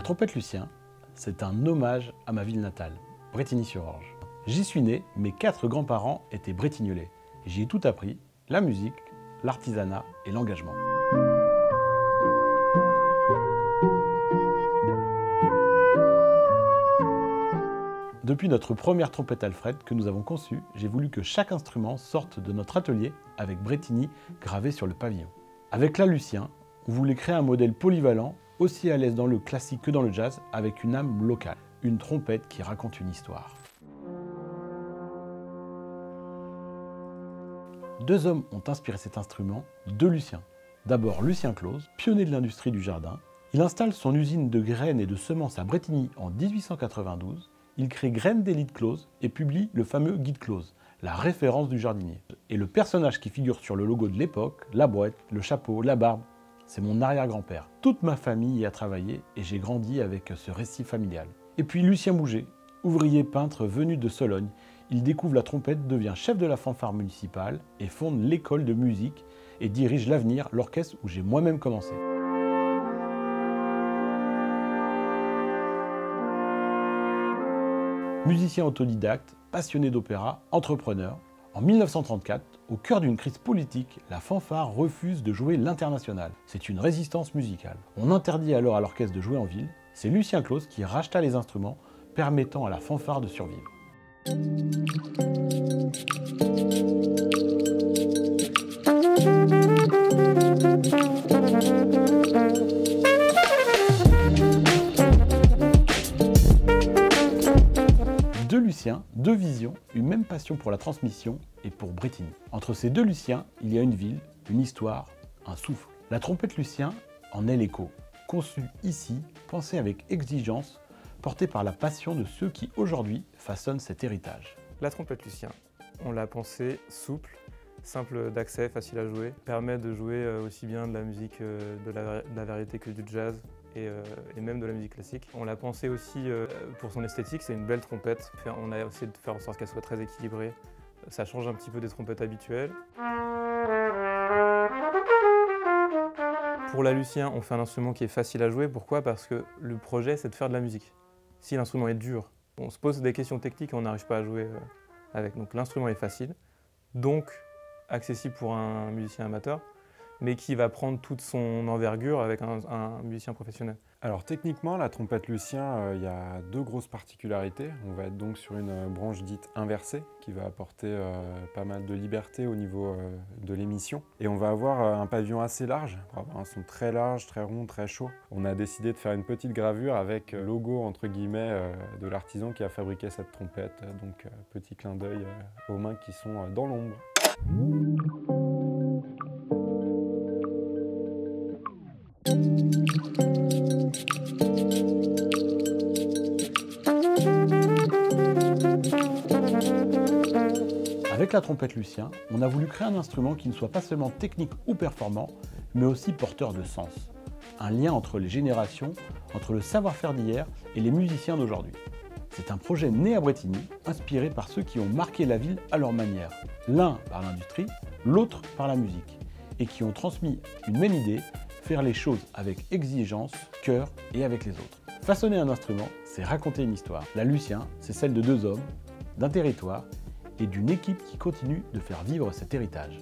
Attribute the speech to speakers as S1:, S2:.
S1: trompette Lucien, c'est un hommage à ma ville natale, Brétigny-sur-Orge. J'y suis né, mes 4 grands-parents étaient brétignolais. J'y ai tout appris, la musique, l'artisanat et l'engagement. Depuis notre première trompette Alfred que nous avons conçue, j'ai voulu que chaque instrument sorte de notre atelier avec Brétigny gravé sur le pavillon. Avec la Lucien, on voulait créer un modèle polyvalent, aussi à l'aise dans le classique que dans le jazz, avec une âme locale, une trompette qui raconte une histoire. 2 hommes ont inspiré cet instrument, 2 Luciens. D'abord Lucien Close, pionnier de l'industrie du jardin. Il installe son usine de graines et de semences à Brétigny en 1892. Il crée Graines d'Élite Close et publie le fameux Guide Close, la référence du jardinier. Et le personnage qui figure sur le logo de l'époque, la boîte, le chapeau, la barbe, c'est mon arrière-grand-père. Toute ma famille y a travaillé et j'ai grandi avec ce récit familial. Et puis Lucien Bouget, ouvrier peintre venu de Sologne. Il découvre la trompette, devient chef de la fanfare municipale et fonde l'école de musique et dirige l'Avenir, l'orchestre où j'ai moi-même commencé. Musicien autodidacte, passionné d'opéra, entrepreneur, en 1934, au cœur d'une crise politique, la fanfare refuse de jouer l'international. C'est une résistance musicale. On interdit alors à l'orchestre de jouer en ville. C'est Lucien Close qui racheta les instruments, permettant à la fanfare de survivre. Deux Luciens, 2 visions, une même passion pour la transmission et pour Brétigny. Entre ces 2 Luciens, il y a une ville, une histoire, un souffle. La trompette Lucien en est l'écho. Conçue ici, pensée avec exigence, portée par la passion de ceux qui aujourd'hui façonnent cet héritage.
S2: La trompette Lucien, on l'a pensée souple, simple d'accès, facile à jouer, permet de jouer aussi bien de la musique de la variété que du jazz et même de la musique classique. On l'a pensée aussi pour son esthétique, c'est une belle trompette. On a essayé de faire en sorte qu'elle soit très équilibrée. Ça change un petit peu des trompettes habituelles. Pour la Lucien, on fait un instrument qui est facile à jouer. Pourquoi? Parce que le projet, c'est de faire de la musique. Si l'instrument est dur, on se pose des questions techniques et on n'arrive pas à jouer avec. Donc l'instrument est facile, donc accessible pour un musicien amateur, mais qui va prendre toute son envergure avec un musicien professionnel.
S3: Alors techniquement, la trompette Lucien, il y a 2 grosses particularités. On va être donc sur une branche dite inversée, qui va apporter pas mal de liberté au niveau de l'émission. Et on va avoir un pavillon assez large, on va avoir un son très large, très rond, très chaud. On a décidé de faire une petite gravure avec le logo entre guillemets de l'artisan qui a fabriqué cette trompette. Donc petit clin d'œil aux mains qui sont dans l'ombre.
S1: Avec la trompette Lucien, on a voulu créer un instrument qui ne soit pas seulement technique ou performant, mais aussi porteur de sens. Un lien entre les générations, entre le savoir-faire d'hier et les musiciens d'aujourd'hui. C'est un projet né à Brétigny, inspiré par ceux qui ont marqué la ville à leur manière. L'un par l'industrie, l'autre par la musique. Et qui ont transmis une même idée, faire les choses avec exigence, cœur et avec les autres. Façonner un instrument, c'est raconter une histoire. La Lucien, c'est celle de 2 hommes, d'un territoire et d'une équipe qui continue de faire vivre cet héritage.